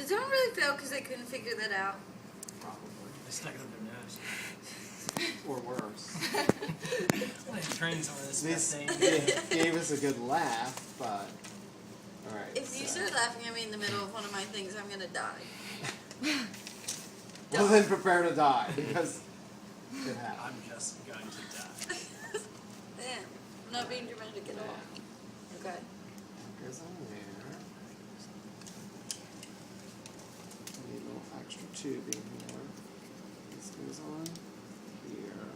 Did someone really fail because they couldn't figure that out? Probably. They stuck it up their nose. Or worse. Well, they trained some of this These stuff. gave us a good laugh, but alright. If you start laughing at me in the middle of one of my things, I'm gonna die. Well, then prepare to die, because it happens. I'm just going to die. Yeah, I'm not being dramatic at all. Okay. Goes on there. Need a little extra tubing here. This goes on here.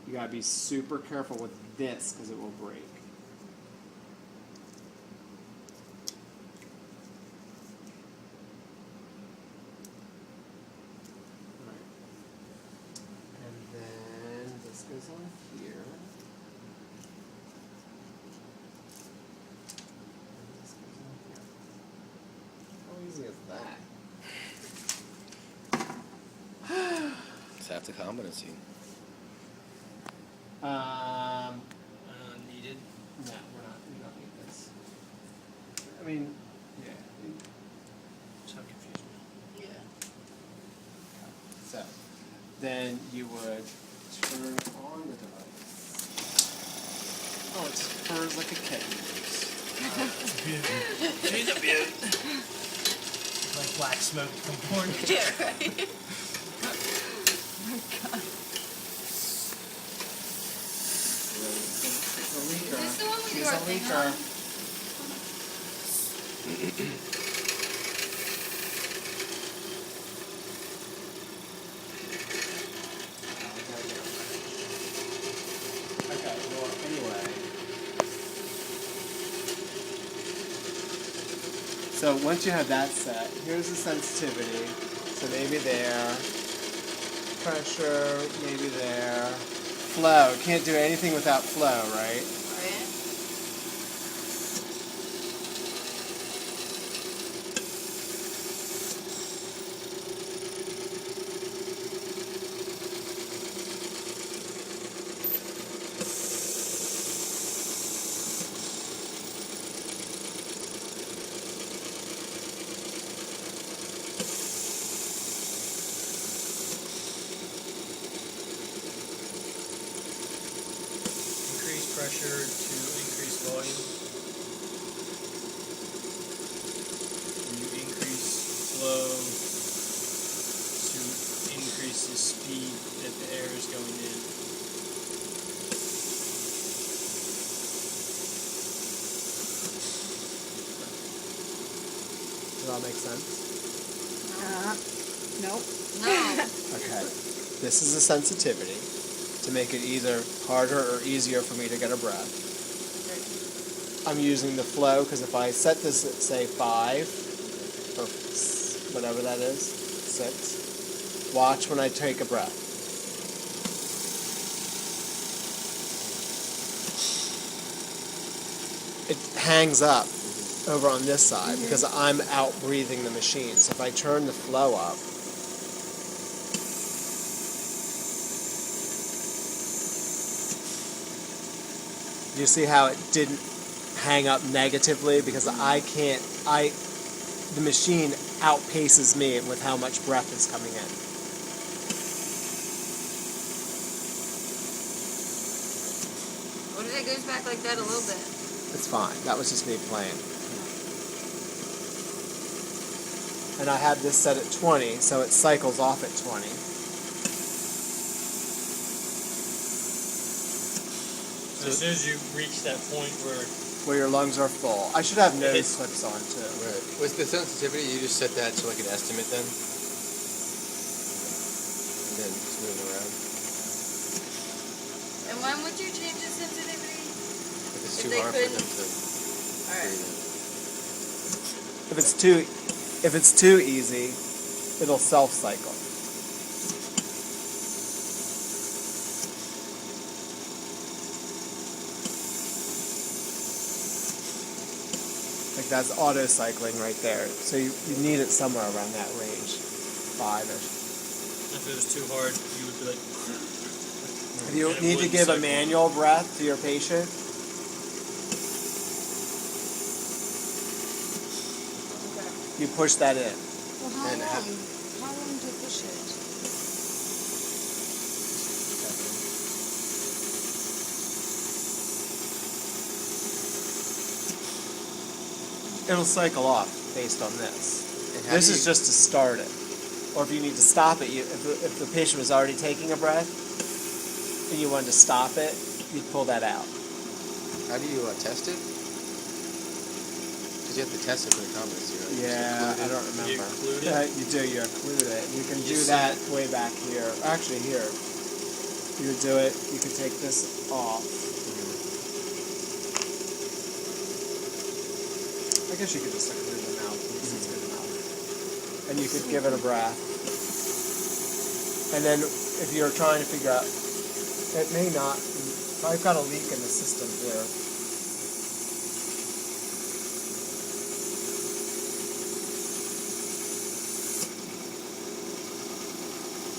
You gotta be super careful with this because it will break. Right. And then this goes on here. How easy is that? It's half the competency. Needed. No, we don't need this. I mean, yeah. So confused me. Yeah. So, then you would turn on the device. Oh, it purrs like a kitten. She's a beaut. Like black smoke from porn. Yeah, right. It's a leaker. Is this the one with She's your a thing leaker. on? Okay, well, anyway. So once you have that set, here's the sensitivity. So maybe there. Pressure, maybe there. Flow. Can't do anything without flow, right? Right. Increase pressure to increase volume. And you increase flow to increase the speed that the air is going in. Does that make sense? Nope. No. Okay. This is the sensitivity to make it either harder or easier for me to get a breath. I'm using the flow because if I set this at say 5 or whatever that is, 6, watch when I take a breath. It hangs up over on this side because I'm out breathing the machine. So if I turn the flow up, you see how it didn't hang up negatively because the machine outpaces me with how much breath is coming in. What if it goes back like that a little bit? It's fine. That was just me playing. And I have this set at 20, so it cycles off at 20. So as soon as you reach that point where your lungs are full. I should have nose clips on too. Right. With the sensitivity, you just set that to like an estimate then? And then just move it around. And when would you change the sensitivity? If it's If too they hard for them couldn't- to Alright. breathe in. If it's too easy, it'll self-cycle. Like that's auto-cycling right there. So you need it somewhere around that range, 5-ish. if it was too hard, you would be like. If you and it need to wouldn't give a cycle. manual breath to your patient, you push that in. Well, how And long? have- How long do you push it? It'll cycle off based on this. And how This do is you- just to start it. Or if you need to stop it, if the patient was already taking a breath and you wanted to stop it, you'd pull that out. How do you test it? Because you have to test it for the competency, right? You just Yeah, include I it. don't remember. You include it? You do, you include it. You can You do set- that way back here. Actually, here. You would do it, you could take this off. I guess you could just include it now. It's good enough. And you could give it a breath. And then if you're trying to figure out, it may not, I've got a leak in the system here.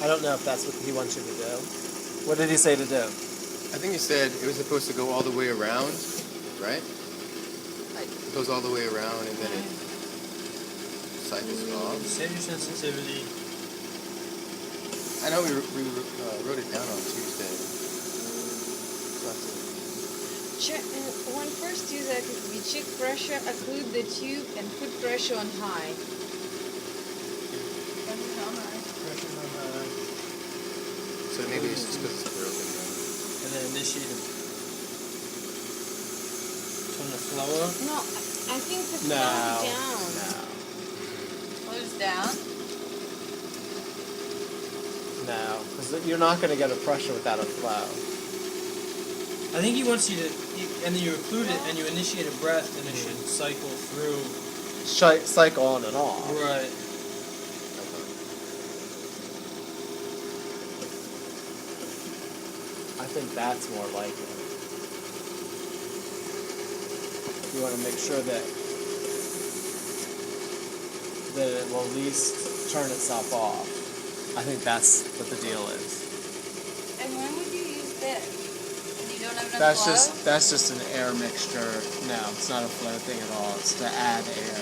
I don't know if that's what he wants you to do. What did he say to do? I think you said it was supposed to go all the way around, right? It goes all the way around and then it cycles off. Set your sensitivity. I know we wrote it down on Tuesday. So I have to- Check, when first use IPPB, check pressure, occlude the tube, and put pressure on high. Pressure on high. So maybe it's just because it's broken. And then initiate it. Turn the flow up. No, I think the No. flow down. Close down. No, because you're not going to get a pressure without a flow. I think he wants you to, and then you occlude it and you initiate a breath and it should cycle through. Cycle on and off. Right. I think that's more like it. You want to make sure that it will at least turn itself off. I think that's what the deal is. And when would you use this? When you don't have enough flow? That's just an air mixture. No, it's not a flow thing at all. It's to add air.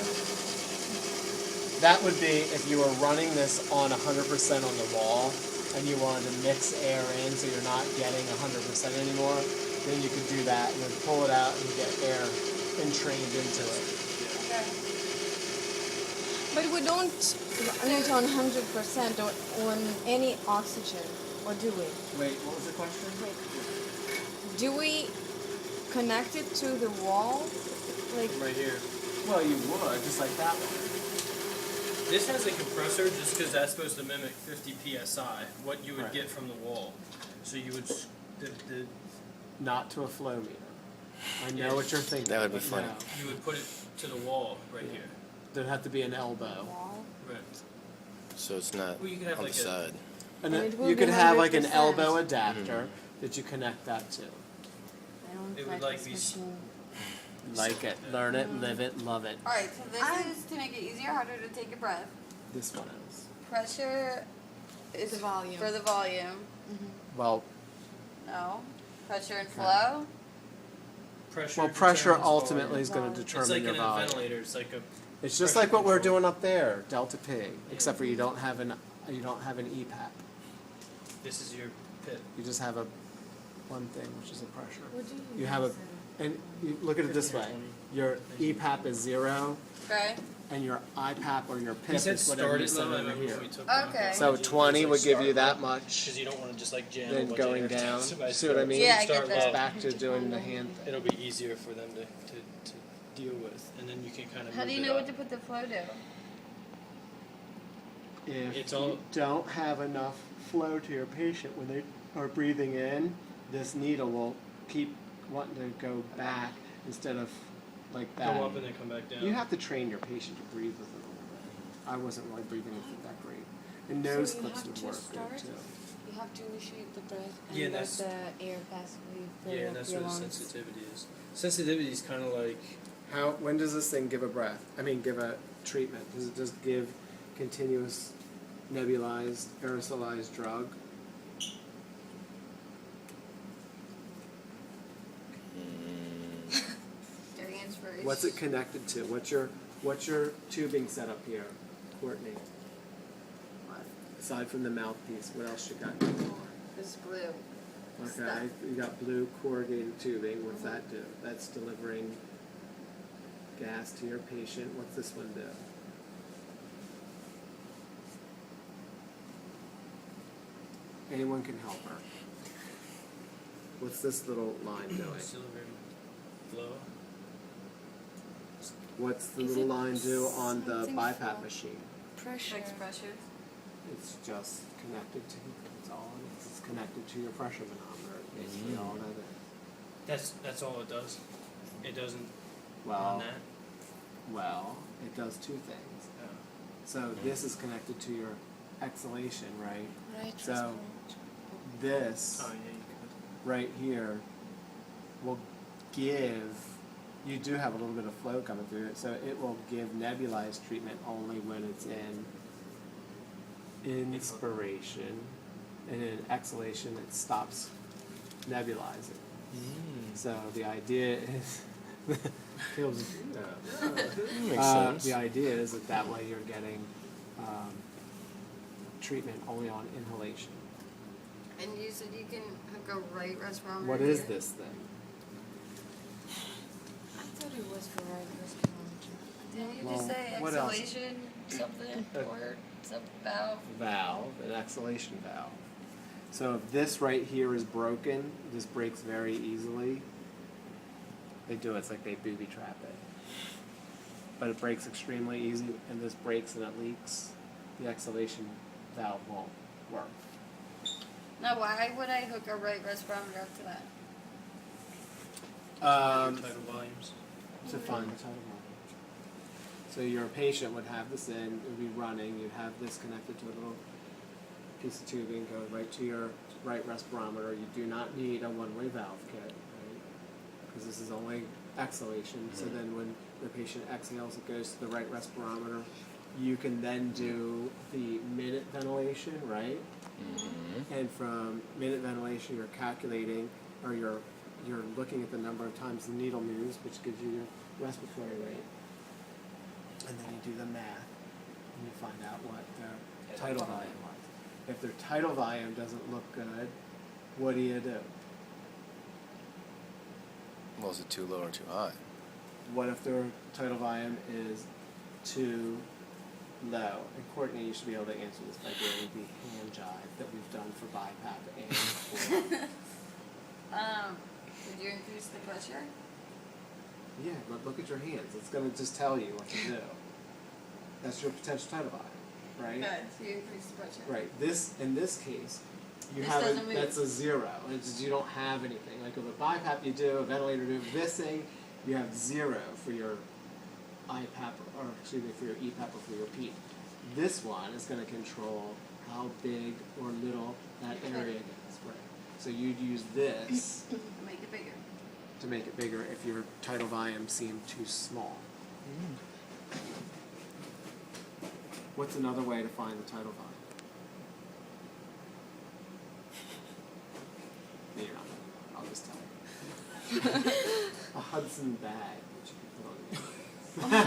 That would be if you were running this on 100% on the wall and you wanted to mix air in so you're not getting 100% anymore, then you could do that and then pull it out and get air entrained into it. Okay. But we don't run it on 100% on any oxygen, or do we? Wait, what was the question? Do we connect it to the wall? Like, Right here. Well, you would, just like that one. This has a compressor just because that's supposed to mimic 50 psi, what you would Right. get from the wall. So you would, Not to a flow meter. I know Yeah. what you're thinking. That would be but funny. no. you would put it to the wall right here. There'd have to be an elbow. wall? Right. So it's not Well, you could have on like the a- side. And And it will you be could have like an 100%. elbow adapter that you connect that to. I don't It would, like like, this be machine. Like it, learn it, live it, love it. Alright, so this is to make it easier, harder to take a breath. This one is. Pressure is The volume. for the volume. Well, No. Pressure and flow. Pressure. well, pressure determines ultimately volume. is going to Volume. determine It's like your in a volume. ventilator. It's like a. It's just pressure like what we're control. doing up there, Delta P, except for you don't have an EPAP. This is your pit. You just have a one thing, which is a pressure. What do You have a, use? and you look at it this way: your EPAP is 0, Okay. and your IPAP or your He PIP said is whatever start you it said low. I over remember here. when we took Okay. So 20 would give you that much. Because you don't want to just like jam. a Then bunch going of air down. to my See what I throat. mean? Yeah, I Start get It's that. low. back to doing the hand thing. It'll be easier for them to deal with, and then you can kind of. How do you know what to put the flow to? If It's you all- don't have enough flow to your patient when they are breathing in, this needle will keep wanting to go back instead of like that. Go up and then come back down. You have to train your patient to breathe with it a little bit. I wasn't really breathing with it that great. And So nose you clips have would to work start? good too. You have to initiate the breath and Yeah, let that's- the air passively fill Yeah, up and that's your where the lungs. sensitivity is. Sensitivity is kind of like How? When does this thing give a breath? I mean, give a treatment? Does it just give continuous nebulized, aerosolized drug? During inspiration. What's it connected to? What's your What's your tubing setup here, Courtney? What? Aside from the mouthpiece, what else you got going on? This blue. Okay, you got blue corrugated tubing. What's that do? That's delivering gas to your patient. What's this one do? Anyone can help her. What's this little line doing? Silver flow. What's the Is little it line do on the something BiPAP for- machine? Pressure. Fixed pressure. It's just connected to, it's all, it's connected to your pressure manometer. Basically all that is. That's all it does. It doesn't on Well, that. well, it does two things. Oh. So this is connected to your exhalation, right? Right. So this Oh yeah, you could. right here will give, you do have a little bit of flow coming through it, so it will give nebulized treatment only when it's in inspiration, and in exhalation it stops nebulizing. So the idea is feels Makes sense. the idea is that way you're getting treatment only on inhalation. And you said you can hook a right respirometer. What is here? this thing? I thought it was for right respirometer. Did you Well, just say what else? exhalation something or some valve? Valve, an exhalation valve. So if this right here is broken, this breaks very easily. They do it, it's like they booby trap it. But it breaks extremely easy, and this breaks and it leaks. The exhalation valve won't work. Now, why would I hook a right respirometer up to that? Tidal volumes. To find the tidal volume. So your patient would have this in, it would be running, you'd have this connected to a little piece of tubing, go right to your right respirometer. You do not need a one-way valve kit, right? Because this is only exhalation. So then when the patient exhales, it goes to the right respirometer. You can then do the minute ventilation, right? And from minute ventilation, you're calculating, or you're looking at the number of times the needle moves, which gives you your respiratory rate. And then you do the math, and you find out what their tidal volume was. If their tidal volume doesn't look good, what do? Well, is it too low or too high? What if their tidal volume is too low? And Courtney, you should be able to answer this by doing the hand jive that we've done for BiPAP and for Did you increase the pressure? yeah, but look at your hands. It's going to just tell you what to do. That's your potential tidal volume, right? Good. So you increase the pressure. Right. This in this case, you This have doesn't move. that's a zero. It's just, you don't have anything. Like with a BiPAP, you do a ventilator. Do this thing, you have zero for your IPAP, or excuse me, for your EPAP or for your PEEP. This one is going to control how big or little that area gets. Right. So you'd use this Make it bigger. to make it bigger if your tidal volume seemed too small. What's another way to find the tidal volume? No, you're not. I'll just tell you. A Hudson bag that you can put on your